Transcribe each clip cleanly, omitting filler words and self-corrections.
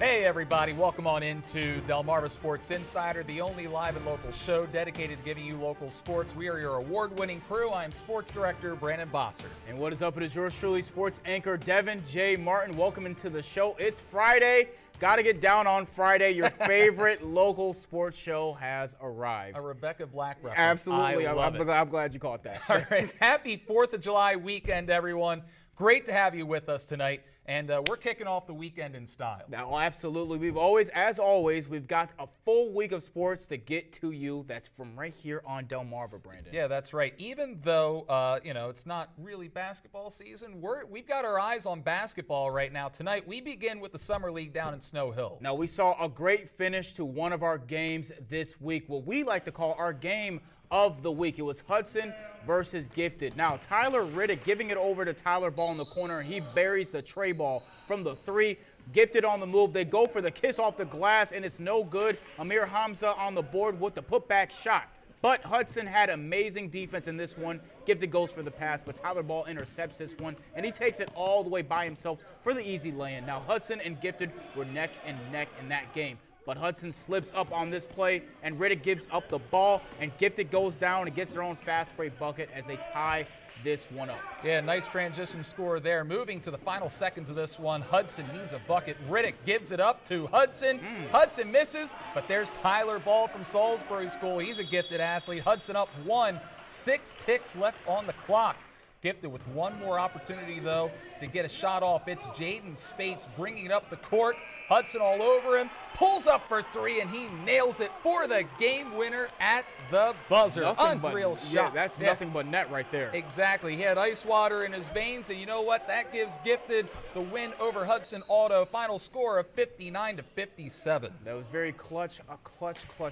Hey everybody, welcome on into Delmarva Sports Insider, the only live and local show dedicated to giving you local sports. We are your award-winning crew. I'm Sports Director Brandon Bosser. And what is up? It is yours truly, sports anchor Devin J. Martin. Welcome into the show. It's Friday. Got to get down on Friday. Your favorite local sports show has arrived. A Rebecca Black reference. Absolutely. I'm glad you caught that. All right. Happy 4th of July weekend, everyone. Great to have you with us tonight. And we're kicking off the weekend in style. Now, absolutely. As always, we've got a full week of sports to get to you. That's from right here on Delmarva, Brandon. Yeah, that's right. Even though, it's not really basketball season, we've got our eyes on basketball right now. Tonight, we begin with the Summer League down in Snow Hill. Now, we saw a great finish to one of our games this week, what we like to call our game of the week. It was Hudson versus Gifted. Now, Tyler Riddick giving it over to Tyler Ball in the corner, and he buries the tray ball from the three. Gifted on the move. They go for the kiss off the glass, and it's no good. Amir Hamza on the board with the putback shot. But Hudson had amazing defense in this one. Gifted goes for the pass, but Tyler Ball intercepts this one, and he takes it all the way by himself for the easy lay-in. Now, Hudson and Gifted were neck and neck in that game. But Hudson slips up on this play, and Riddick gives up the ball, and Gifted goes down and gets their own fast break bucket as they tie this one up. Yeah, nice transition score there. Moving to the final seconds of this one, Hudson needs a bucket. Riddick gives it up to Hudson. Hudson misses, but there's Tyler Ball from Salisbury School. He's a gifted athlete. Hudson up 1, 6 ticks left on the clock. Gifted with one more opportunity, though, to get a shot off. It's Jaden Spates bringing it up the court. Hudson all over him, pulls up for three, and he nails it for the game winner at the buzzer. Unreal shot. Yeah, that's nothing but net right there. Exactly. He had ice water in his veins, and you know what? That gives Gifted the win over Hudson Auto. Final score of 59-57. That was very clutch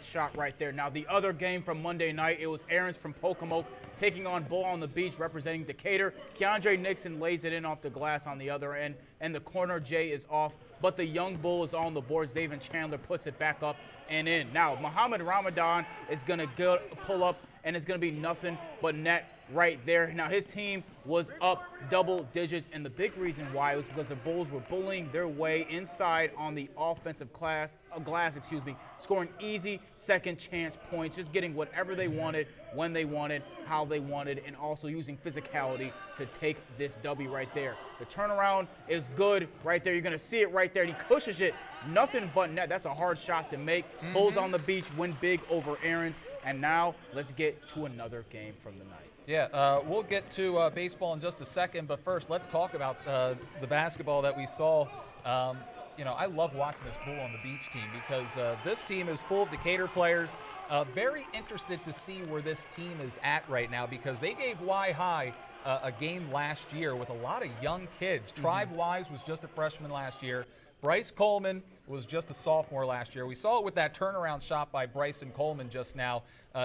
shot right there. Now, the other game from Monday night, it was Aaron's from Pocomoke taking on Bull on the Beach representing Decatur. Keandre Nixon lays it in off the glass on the other end, and the corner J is off. But the young Bull is on the boards. David Chandler puts it back up and in. Now, Muhammad Ramadan is going to pull up, and it's going to be nothing but net right there. Now, his team was up double digits, and the big reason why was because the Bulls were bullying their way inside on the offensive glass, scoring easy second chance points, just getting whatever they wanted, when they wanted, how they wanted, and also using physicality to take this W right there. The turnaround is good right there. You're going to see it right there. He pushes it, nothing but net. That's a hard shot to make. Bulls on the Beach win big over Aaron's, and now let's get to another game from the night. Yeah, we'll get to baseball in just a second, but first let's talk about the basketball that we saw. I love watching this Bull on the Beach team because this team is full of Decatur players. Very interested to see where this team is at right now because they gave Y High a game last year with a lot of young kids. Tribe Wise was just a freshman last year. Bryce Coleman was just a sophomore last year. We saw it with that turnaround shot by Bryson Coleman just now.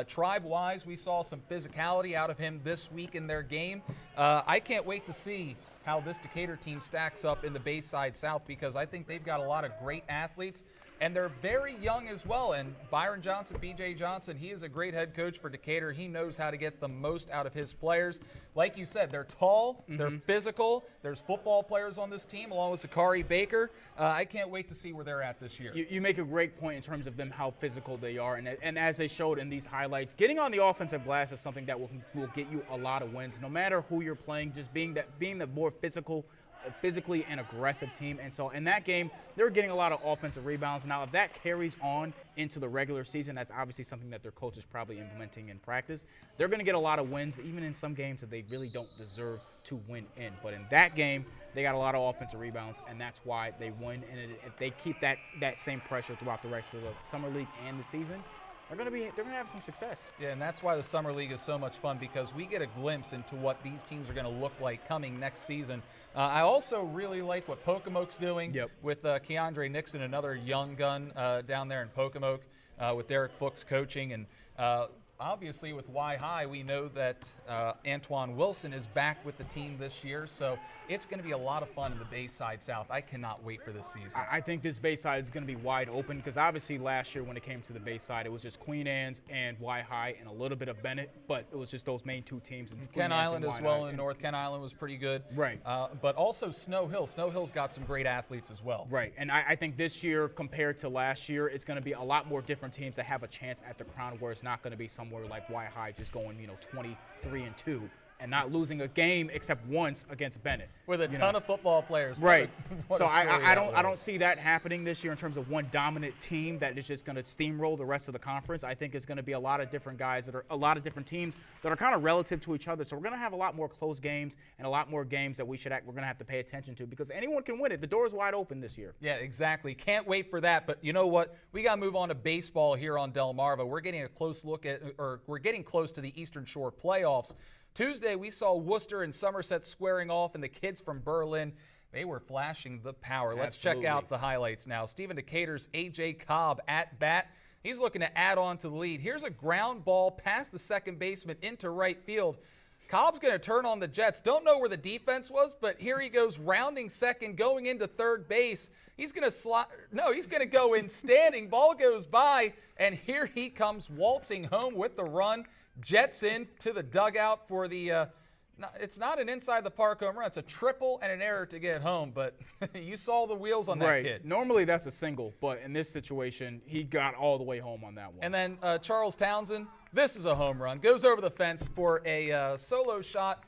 Tribe-wise, we saw some physicality out of him this week in their game. I can't wait to see how this Decatur team stacks up in the Bayside South because I think they've got a lot of great athletes. And they're very young as well. And Byron Johnson, B.J. Johnson, he is a great head coach for Decatur. He knows how to get the most out of his players. Like you said, they're tall, they're physical. There's football players on this team, along with Sakari Baker. I can't wait to see where they're at this year. You make a great point in terms of them, how physical they are. And as they showed in these highlights, getting on the offensive glass is something that will get you a lot of wins. No matter who you're playing, just being the more physically and aggressive team. And so in that game, they're getting a lot of offensive rebounds. Now, if that carries on into the regular season, that's obviously something that their coach is probably implementing in practice. They're going to get a lot of wins, even in some games that they really don't deserve to win in. But in that game, they got a lot of offensive rebounds, and that's why they win. And if they keep that same pressure throughout the rest of the Summer League and the season, they're going to have some success. Yeah, and that's why the Summer League is so much fun because we get a glimpse into what these teams are going to look like coming next season. I also really like what Pocomoke's doing with Keandre Nixon, another young gun down there in Pocomoke with Derek Fuchs coaching. And obviously with Y High, we know that Antoine Wilson is back with the team this year, so it's going to be a lot of fun in the Bayside South. I cannot wait for this season. I think this Bayside is going to be wide open because obviously last year when it came to the Bayside, it was just Queen Anne's and Y High and a little bit of Bennett, but it was just those main two teams. Ken Island as well in North. Ken Island was pretty good. Right. But also Snow Hill. Snow Hill's got some great athletes as well. Right, and I think this year compared to last year, it's going to be a lot more different teams that have a chance at the crown, where it's not going to be somewhere like Y High just going 23-2 and not losing a game except once against Bennett with a ton of football players. Right. What So a story I don't see that happening this year in terms of one dominant team that is just going to steamroll the rest of the conference. I think it's going to be a lot of different guys that are a lot of different teams that are kind of relative to each other. So we're going to have a lot more close games and a lot more games that we're going to have to pay attention to because anyone can win it. The door is wide open this year. Yeah, exactly. Can't wait for that. But you know what? We got to move on to baseball here on Delmarva. We're getting a close look at, or we're getting close to the Eastern Shore playoffs. Tuesday, we saw Worcester and Somerset squaring off, and the kids from Berlin, they were flashing the power. Let's check out the highlights now. Stephen Decatur's A.J. Cobb at bat. He's looking to add on to the lead. Here's a ground ball past the second baseman into right field. Cobb's going to turn on the Jets. Don't know where the defense was, but here he goes rounding second, going into third base. He's going to he's going to go in standing. Ball goes by, and here he comes waltzing home with the run. Jets in to the dugout for the it's not an inside the park home run. It's a triple and an error to get home, but you saw the wheels on that kid. Normally that's a single, but in this situation, he got all the way home on that one. And then Charles Townsend, this is a home run. Goes over the fence for a solo shot.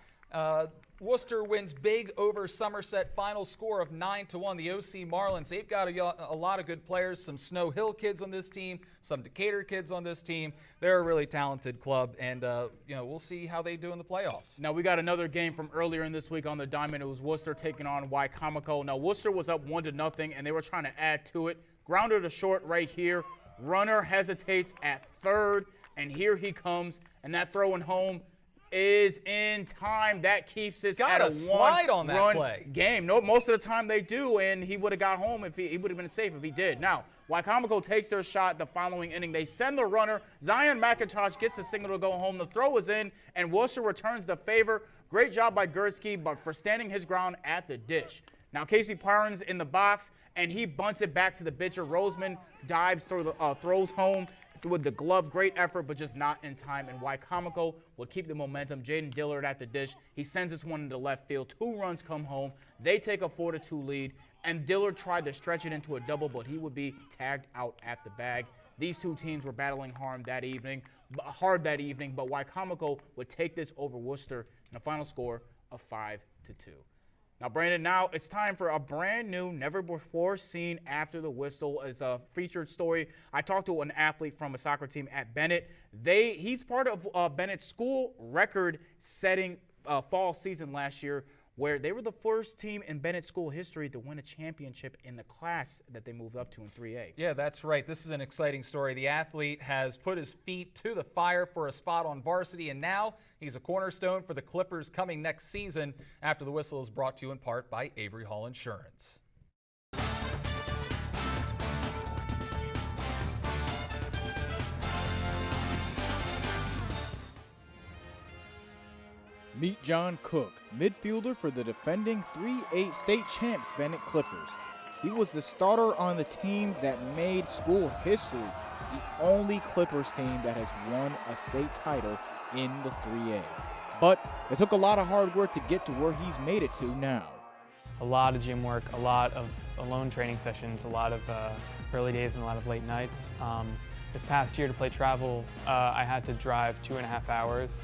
Worcester wins big over Somerset, final score of 9-1. The OC Marlins, they've got a lot of good players, some Snow Hill kids on this team, some Decatur kids on this team. They're a really talented club, and we'll see how they do in the playoffs. Now, we got another game from earlier in this week on the diamond. It was Worcester taking on Wycomico. Now, Worcester was up 1-0, and they were trying to add to it. Grounded to short right here. Runner hesitates at third, and here he comes, and that throwing home is in time. That keeps us at a one-run game. No, most of the time they do, and he would have got home if he would have been safe if he did. Now, Wycomico takes their shot the following inning. They send the runner. Zion McIntosh gets the signal to go home. The throw is in, and Worcester returns the favor. Great job by Gursky, but for standing his ground at the dish. Now, Casey Parnes in the box, and he bunts it back to the pitcher. Roseman dives through the throws home with the glove. Great effort, but just not in time. And Wycomico will keep the momentum. Jaden Dillard at the dish. He sends this one into left field. 2 runs come home. They take a 4-2 lead. And Dillard tried to stretch it into a double, but he would be tagged out at the bag. These two teams were battling hard that evening, but Wycomico would take this over Worcester in a final score of 5-2. Now, Brandon, now it's time for a brand new, never-before-seen After the Whistle. It's a featured story. I talked to an athlete from a soccer team at Bennett. He's part of Bennett's school record-setting fall season last year, where they were the first team in Bennett school history to win a championship in the class that they moved up to in 3A. Yeah, that's right. This is an exciting story. The athlete has put his feet to the fire for a spot on varsity, and now he's a cornerstone for the Clippers coming next season. After the Whistle is brought to you in part by Avery Hall Insurance. Meet John Cook, midfielder for the defending 3A state champs Bennett Clippers. He was the starter on the team that made school history, the only Clippers team that has won a state title in the 3A. But it took a lot of hard work to get to where he's made it to now. A lot of gym work, a lot of alone training sessions, a lot of early days and a lot of late nights. This past year to play travel, I had to drive 2.5 hours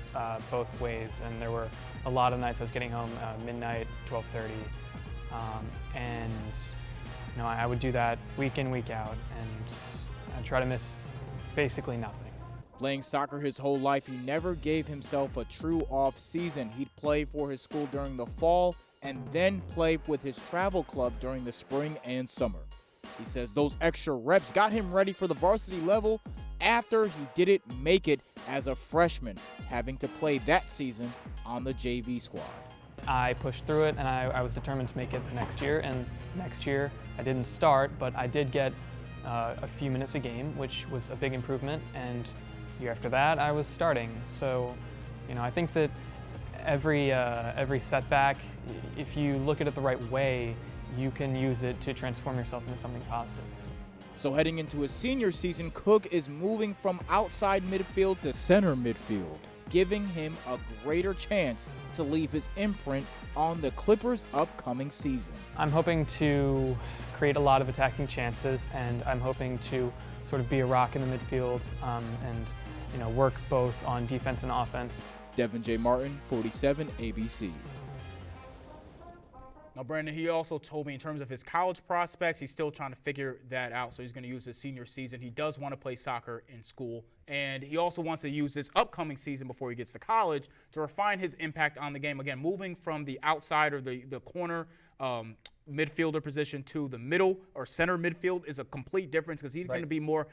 both ways, and there were a lot of nights I was getting home midnight, 12:30, and I would do that week in, week out, and I'd try to miss basically nothing. Playing soccer his whole life, he never gave himself a true off season. He'd play for his school during the fall and then play with his travel club during the spring and summer. He says those extra reps got him ready for the varsity level after he didn't make it as a freshman, having to play that season on the JV squad. I pushed through it, and I was determined to make it the next year, and next year I didn't start, but I did get a few minutes a game, which was a big improvement, and Year after that, I was starting. So, I think that every setback, if you look at it the right way, you can use it to transform yourself into something positive. So heading into his senior season, Cook is moving from outside midfield to center midfield, giving him a greater chance to leave his imprint on the Clippers' upcoming season. I'm hoping to create a lot of attacking chances, and I'm hoping to sort of be a rock in the midfield and work both on defense and offense. Devin J. Martin, 47 ABC. Now, Brandon, he also told me in terms of his college prospects, he's still trying to figure that out. So he's going to use his senior season. He does want to play soccer in school. And he also wants to use this upcoming season before he gets to college to refine his impact on the game. Again, moving from the outside or the corner midfielder position to the middle or center midfield is a complete difference because he's going to be more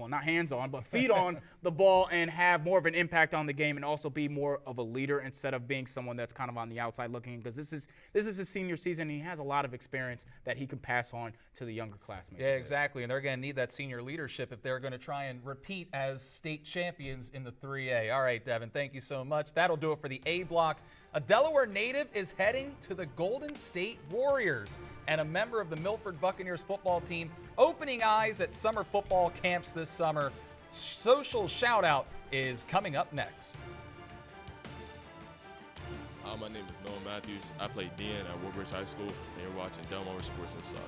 not hands-on, but feet on the ball and have more of an impact on the game and also be more of a leader instead of being someone that's kind of on the outside looking, because this is his senior season and he has a lot of experience that he can pass on to the younger classmates. Yeah, exactly, and they're going to need that senior leadership if they're going to try and repeat as state champions in the 3A. All right, Devin, thank you so much. That'll do it for the A block. A Delaware native is heading to the Golden State Warriors, and a member of the Milford Buccaneers football team opening eyes at summer football camps this summer. Social shout-out is coming up next. Hi, my name is Noah Matthews. I play DN at Woodbridge High School, and you're watching Delmarva Sports Inside.